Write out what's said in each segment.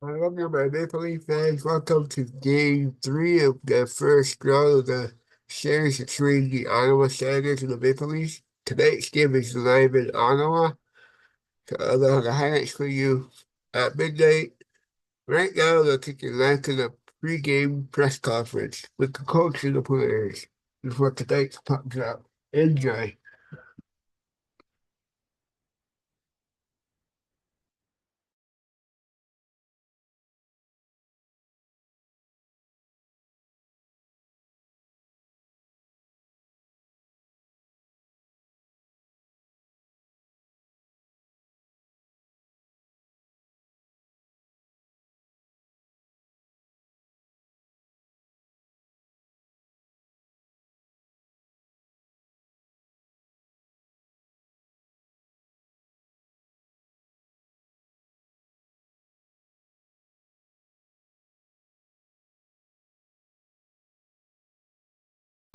Welcome, my Maple Leaf fans. Welcome to Game 3 of the first round of the series between the Ottawa Senators and the Maple Leafs. Tonight's game is live in Ottawa. So I'll have the highlights for you at midnight. Right now, they're taking live to the pre-game press conference with the coach and the players before tonight's puck drop. Enjoy.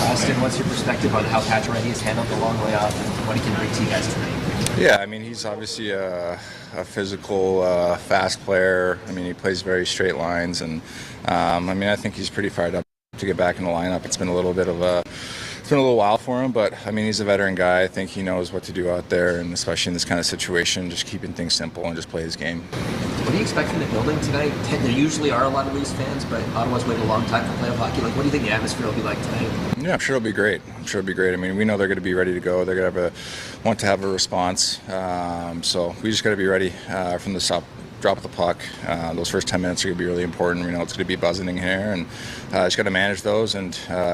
Austin, what's your perspective on how Pacioretty has handled the long layoff and what he can bring to you guys tonight? Yeah, I mean, he's obviously a physical, fast player. I mean, he plays very straight lines, and I mean, I think he's pretty fired up to get back in the lineup. It's been a little while for him, but I mean, he's a veteran guy. I think he knows what to do out there, and especially in this kind of situation, just keeping things simple and just play his game. What do you expect from the building tonight? There usually are a lot of Leafs fans, but Ottawa's waited a long time for playoff hockey. What do you think the atmosphere will be like tonight? Yeah, I'm sure it'll be great. I mean, we know they're going to be ready to go. They're going to want to have a response. So we just got to be ready from the drop of the puck. Those first 10 minutes are going to be really important. We know it's going to be buzzing in here, and just got to manage those and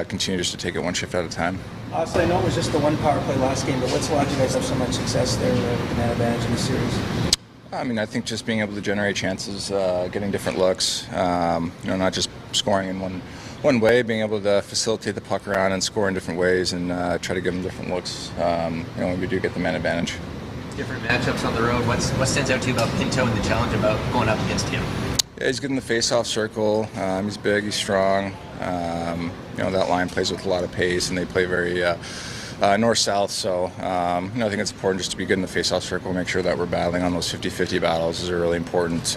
continue just to take it one shift at a time. So I know it was just the one power play last game, but what's allowed you guys to have so much success there with the man advantage in the series? I mean, I think just being able to generate chances, getting different looks, not just scoring in one way, being able to facilitate the puck around and score in different ways and try to give them different looks, when we do get the man advantage. Different matchups on the road. What stands out to you about Pinto and the challenge about going up against him? Yeah, he's good in the face-off circle. He's big, he's strong. That line plays with a lot of pace, and they play very north-south. So, I think it's important just to be good in the face-off circle, make sure that we're battling on those 50-50 battles is really important,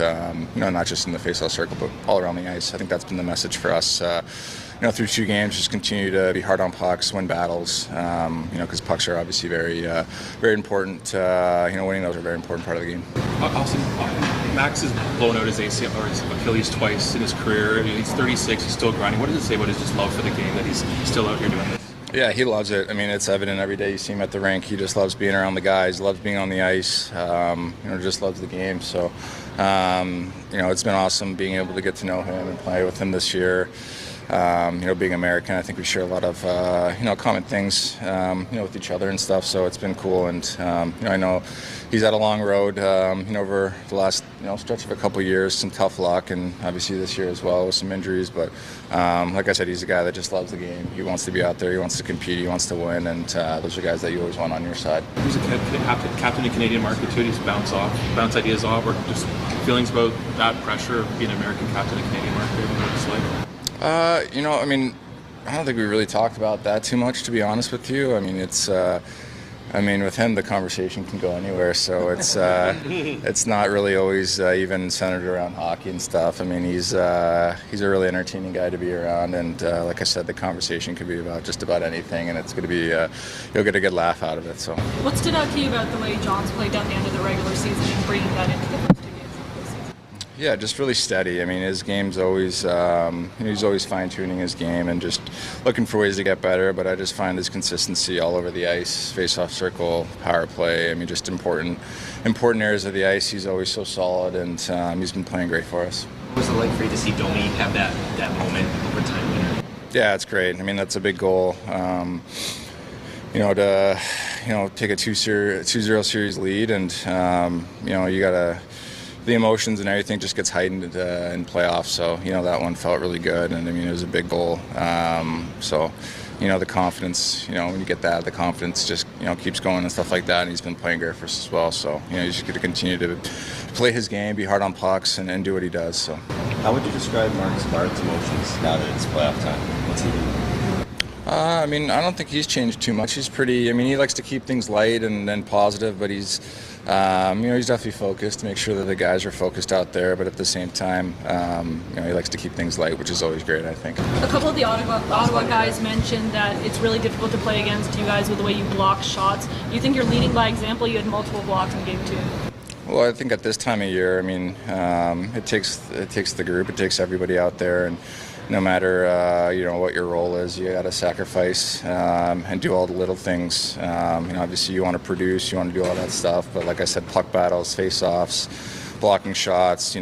not just in the face-off circle, but all around the ice. I think that's been the message for us, through 2 games, just continue to be hard on pucks, win battles, because pucks are obviously very important. Winning those are a very important part of the game. Austin, Max has blown out his ACL or his Achilles twice in his career. I mean, he's 36, he's still grinding. What does it say about his just love for the game that he's still out here doing this? Yeah, he loves it. I mean, it's evident every day you see him at the rink. He just loves being around the guys, loves being on the ice, just loves the game. So, it's been awesome being able to get to know him and play with him this year. Being American, I think we share a lot of, common things, with each other and stuff. So it's been cool. And, I know he's had a long road, over the last, stretch of a couple of years, some tough luck, and obviously this year as well with some injuries. But like I said, he's a guy that just loves the game. He wants to be out there. He wants to compete. He wants to win. And those are guys that you always want on your side. He's a captain in the Canadian market too. He's bounce ideas off, or just feelings about that pressure of being an American captain in the Canadian market. What it's like. I don't think we really talked about that too much, to be honest with you. I mean, with him, the conversation can go anywhere, so it's not really always even centered around hockey and stuff. I mean, he's a really entertaining guy to be around, and like I said, the conversation could be about just about anything, and it's going to be you'll get a good laugh out of it. So, what stood out to you about the way John's played down the end of the regular season and bringing that into the first 2 games of the season? Yeah, just really steady. I mean, his game's always, he's always fine-tuning his game and just looking for ways to get better, but I just find his consistency all over the ice, face-off circle, power play. I mean, just important areas of the ice. He's always so solid, and he's been playing great for us. What was it like for you to see Domi have that moment, overtime winner? Yeah, it's great. I mean, that's a big goal. To take a 2-0 series lead, and, you got to... The emotions and everything just gets heightened in playoffs. So, that one felt really good. And, I mean, it was a big goal. The confidence, when you get that, the confidence just, keeps going and stuff like that. And he's been playing great for us as well. So, he's just going to continue to play his game, be hard on pucks, and do what he does. So, how would you describe Marcus Bart's emotions now that it's playoff time? What's he doing? I mean, I don't think he's changed too much. He's pretty. I mean, he likes to keep things light and positive, but he's, he's definitely focused to make sure that the guys are focused out there. But at the same time, he likes to keep things light, which is always great, I think. A couple of the Ottawa guys mentioned that it's really difficult to play against you guys with the way you block shots. Do you think you're leading by example? You had multiple blocks in game 2. Well, I think at this time of year, I mean, it takes the group, it takes everybody out there, and no matter what your role is, you got to sacrifice and do all the little things. Obviously you want to produce, you want to do all that stuff, but like I said, puck battles, face-offs, blocking shots,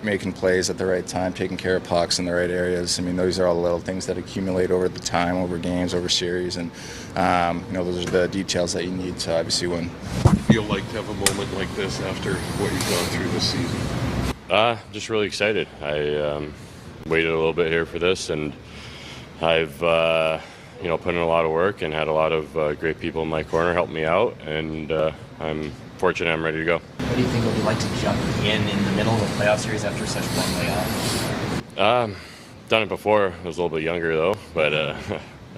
making plays at the right time, taking care of pucks in the right areas. I mean, those are all the little things that accumulate over the time, over games, over series, and those are the details that you need to obviously win. Feel like to have a moment like this after what you've gone through this season? Just really excited. I waited a little bit here for this, and I've put in a lot of work and had a lot of great people in my corner help me out, and I'm fortunate I'm ready to go. What do you think it'll be like to jump in the middle of a playoff series after such a long layoff? Done it before. I was a little bit younger though, but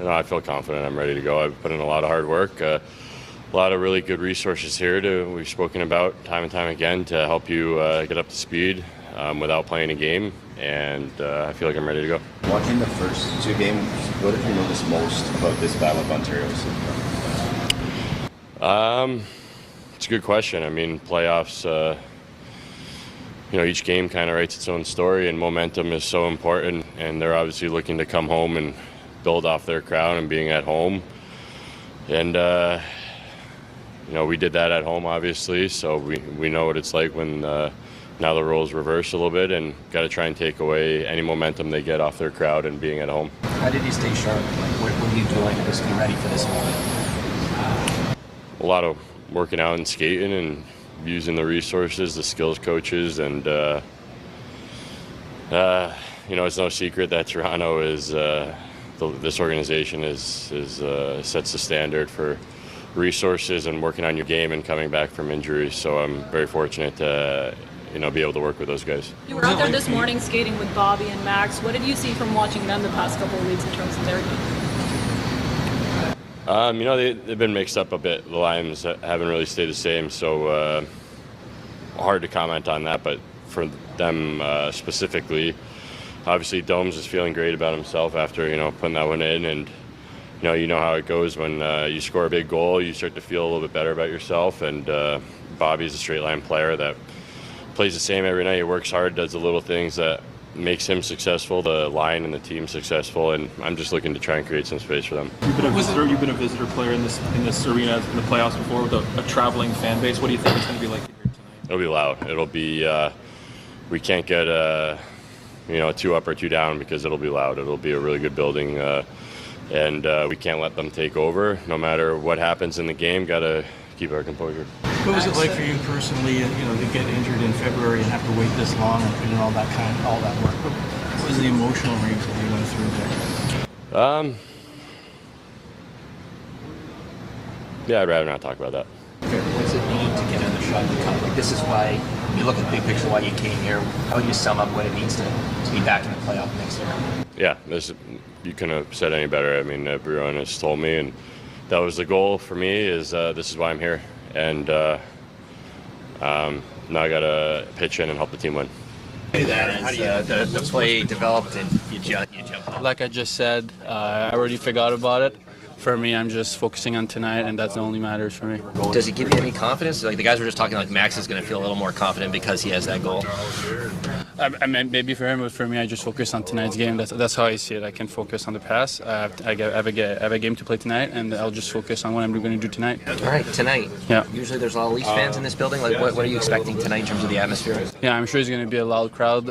I feel confident. I'm ready to go. I've put in a lot of hard work. A lot of really good resources here we've spoken about time and time again to help you get up to speed without playing a game, and I feel like I'm ready to go. Watching the first 2 games, what have you noticed most about this Battle of Ontario so far? It's a good question. I mean, playoffs, each game kind of writes its own story, and momentum is so important, and they're obviously looking to come home and build off their crowd and being at home. And we did that at home, obviously, so we know what it's like when now the roles reverse a little bit, and got to try and take away any momentum they get off their crowd and being at home. How did you stay sharp? What are you doing to just be ready for this moment? A lot of working out and skating and using the resources, the skills coaches, and it's no secret that Toronto is this organization sets the standard for resources and working on your game and coming back from injuries. So I'm very fortunate to be able to work with those guys. You were out there this morning skating with Bobby and Max. What did you see from watching them the past couple of weeks in terms of their game? They've been mixed up a bit. The lines haven't really stayed the same, so hard to comment on that. But for them specifically, obviously Domes is feeling great about himself after putting that one in, and you know how it goes when you score a big goal. You start to feel a little bit better about yourself, and Bobby's a straight line player that plays the same every night. He works hard, does the little things that makes him successful, the line and the team successful, and I'm just looking to try and create some space for them. You've been a visitor player in this arena in the playoffs before with a traveling fan base. What do you think it's going to be like here tonight? It'll be loud. It'll be we can't get 2 up or 2 down because it'll be loud. It'll be a really good building, and we can't let them take over. No matter what happens in the game, gotta keep our composure. What was it like for you personally, to get injured in February and have to wait this long and put in all that work? What was the emotional range that you went through there? Yeah, I'd rather not talk about that. What does it mean to get in the shot and come? Like, this is why you look at the big picture, why you came here. How would you sum up what it means to be back in the playoff next year? Yeah, you couldn't have said any better. I mean, everyone has told me, and that was the goal for me. Is this is why I'm here, and now I got to pitch in and help the team win. How do you the play developed and you jump on? Like I just said, I already forgot about it. For me, I'm just focusing on tonight, and that's the only matters for me. Does it give you any confidence? Like the guys were just talking, like Max is going to feel a little more confident because he has that goal. I mean, maybe for him, but for me, I just focus on tonight's game. That's how I see it. I can focus on the past. I have a game to play tonight, and I'll just focus on what I'm going to do tonight. All right, tonight. Yeah. Usually there's a lot of Leafs fans in this building. Like, what are you expecting tonight in terms of the atmosphere? Yeah, I'm sure it's going to be a loud crowd.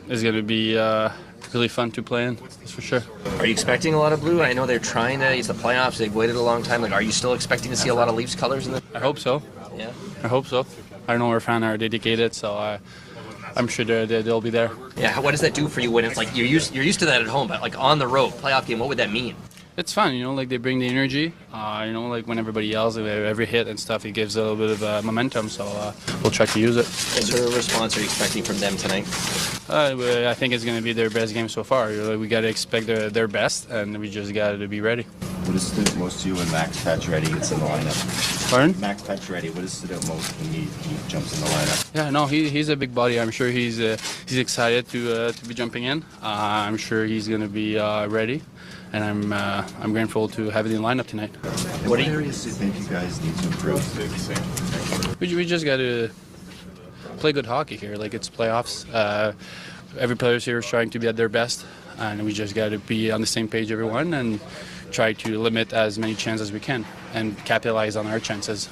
It's going to be really fun to play in, that's for sure. Are you expecting a lot of blue? I know they're trying to. It's the playoffs. They've waited a long time. Like, are you still expecting to see a lot of Leafs colors in the? I hope so. Yeah. I hope so. I know our fans are dedicated, so I'm sure they'll be there. Yeah. What does that do for you when it's like you're used to that at home, but like on the road playoff game? What would that mean? It's fun, like they bring the energy. Like when everybody yells at every hit and stuff, it gives a little bit of momentum. So we'll try to use it. What sort of response are you expecting from them tonight? I think it's going to be their best game so far. We got to expect their best, and we just got to be ready. What has stood out most to you when Max Pacioretty gets in the lineup? Pardon? Max Pacioretty, what has stood out most when he jumps in the lineup? Yeah, no, he's a big body. I'm sure he's excited to be jumping in. I'm sure he's going to be ready, and I'm grateful to have it in the lineup tonight. What areas do you think you guys need to improve? We just got to play good hockey here. Like, it's playoffs. Every player here is trying to be at their best, and we just got to be on the same page, everyone, and try to limit as many chances as we can and capitalize on our chances.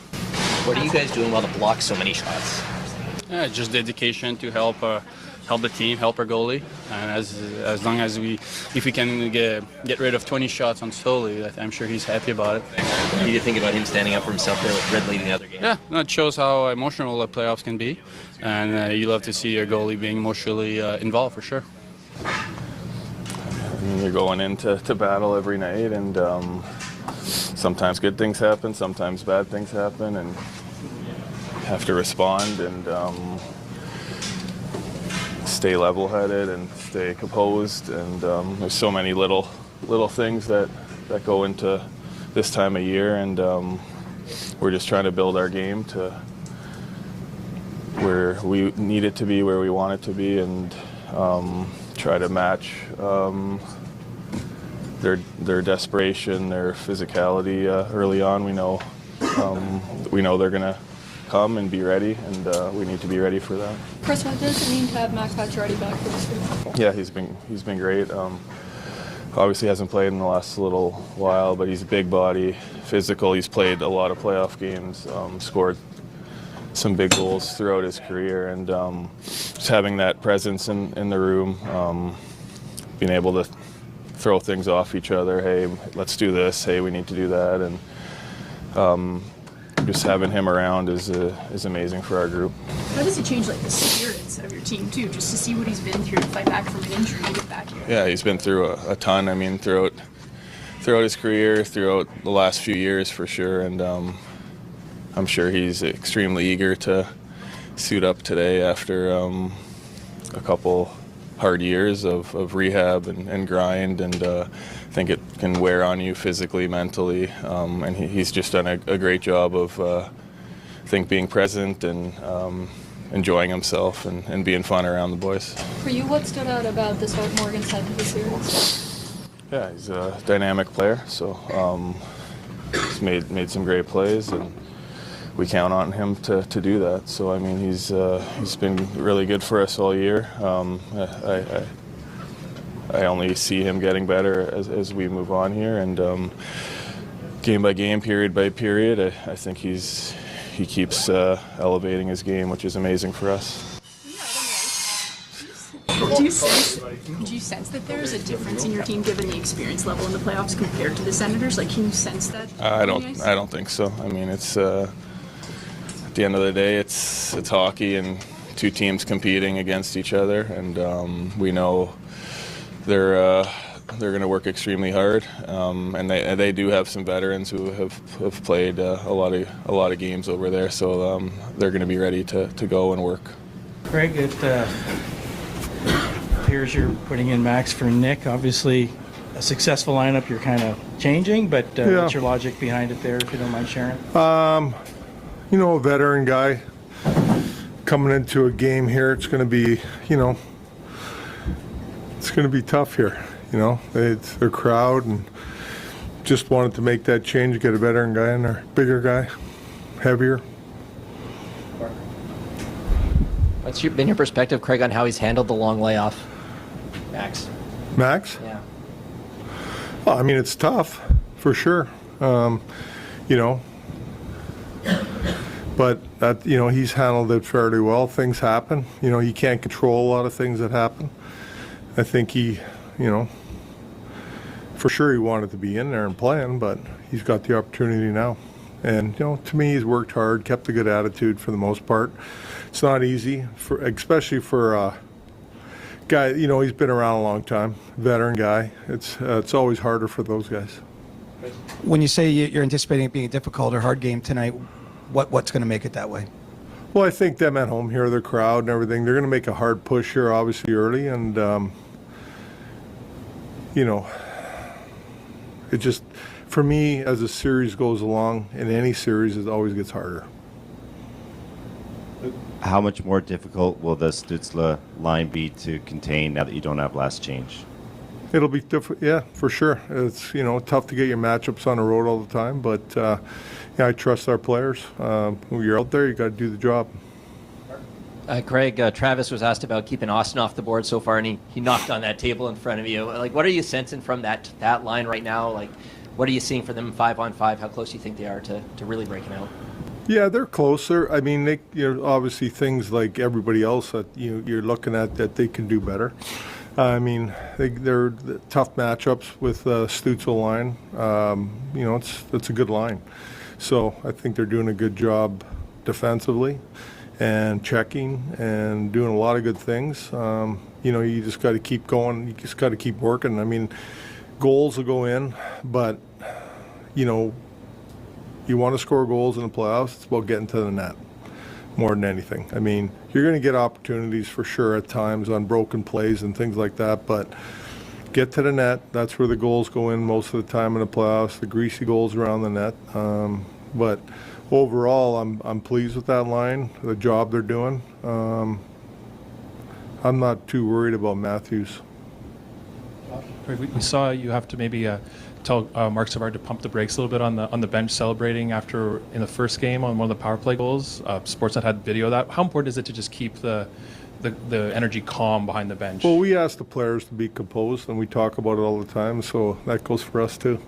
What are you guys doing well to block so many shots? Yeah, just dedication to help the team, help our goalie, and as long as if we can get rid of 20 shots on Stoli, I'm sure he's happy about it. What do you think about him standing up for himself there with Red leading the other game? Yeah, that shows how emotional the playoffs can be, and you love to see your goalie being emotionally involved for sure. I mean, you're going into battle every night, and sometimes good things happen, sometimes bad things happen, and you have to respond and stay level-headed and stay composed. And there's so many little things that go into this time of year, and we're just trying to build our game to where we need it to be, where we want it to be, and try to match their desperation, their physicality early on. We know they're gonna come and be ready, and we need to be ready for that. Chris, what does it mean to have Max Pacioretty back for this week? Yeah, he's been great. Obviously hasn't played in the last little while, but he's a big body, physical. He's played a lot of playoff games, scored some big goals throughout his career, and just having that presence in the room, being able to throw things off each other. Hey, let's do this. Hey, we need to do that, and just having him around is amazing for our group. How does it change the spirits of your team too, just to see what he's been through to fight back from an injury to get back here? Yeah, he's been through a ton. I mean, throughout his career, throughout the last few years for sure, and I'm sure he's extremely eager to suit up today after a couple hard years of rehab and grind, and I think it can wear on you physically, mentally, and he's just done a great job of I think being present and enjoying himself and being fun around the boys. For you, what stood out about the start Morgan's had to the series? Yeah, he's a dynamic player, so he's made some great plays, and we count on him to do that. So I mean, he's been really good for us all year. I only see him getting better as we move on here, and game by game, period by period, I think he keeps elevating his game, which is amazing for us. Do you sense that there's a difference in your team given the experience level in the playoffs compared to the Senators? Can you sense that? I don't think so. I mean, it's at the end of the day, it's hockey and two teams competing against each other, and we know they're going to work extremely hard, and they do have some veterans who have played a lot of games over there, so they're going to be ready to go and work. Craig, it appears you're putting in Max for Nick. Obviously, a successful lineup you're kind of changing, but what's your logic behind it there, if you don't mind sharing? A veteran guy coming into a game here, it's going to be, it's going to be tough here. It's their crowd, and just wanted to make that change, get a veteran guy in there, bigger guy, heavier. What's been your perspective, Craig, on how he's handled the long layoff? Max? Yeah. Well, I mean, it's tough, for sure. But that, he's handled it fairly well. Things happen. You can't control a lot of things that happen. I think he, for sure he wanted to be in there and playing, but he's got the opportunity now. And, to me, he's worked hard, kept a good attitude for the most part. It's not easy, especially for a guy, he's been around a long time, veteran guy. It's always harder for those guys. When you say you're anticipating it being a difficult or hard game tonight, what's going to make it that way? Well, I think them at home here, their crowd and everything, they're going to make a hard push here, obviously, early. And, you know, it just, for me, as the series goes along, in any series, it always gets harder. How much more difficult will the Stützle line be to contain now that you don't have last change? It'll be different, yeah, for sure. It's, you know, tough to get your matchups on the road all the time, but yeah, I trust our players. When you're out there, you got to do the job. Craig, Travis was asked about keeping Austin off the board so far, and he knocked on that table in front of you. Like, what are you sensing from that line right now? Like, what are you seeing for them 5-on-5? How close do you think they are to really breaking out? Yeah, they're closer. I mean, obviously things like everybody else that you're looking at that they can do better. I mean, they're tough matchups with Stützle line. You know, it's a good line. So I think they're doing a good job defensively and checking and doing a lot of good things. You know, you just got to keep going. You just got to keep working. I mean, goals will go in, but, you know, you want to score goals in the playoffs, it's about getting to the net more than anything. I mean, you're going to get opportunities for sure at times on broken plays and things like that, but get to the net. That's where the goals go in most of the time in the playoffs, the greasy goals around the net. But overall, I'm pleased with that line, the job they're doing. I'm not too worried about Matthews. We saw you have to maybe tell Mark Savard to pump the brakes a little bit on the bench celebrating after in the first game on one of the power play goals. Sportsnet had video of that. How important is it to just keep the energy calm behind the bench? Well, we ask the players to be composed, and we talk about it all the time, so that goes for us too.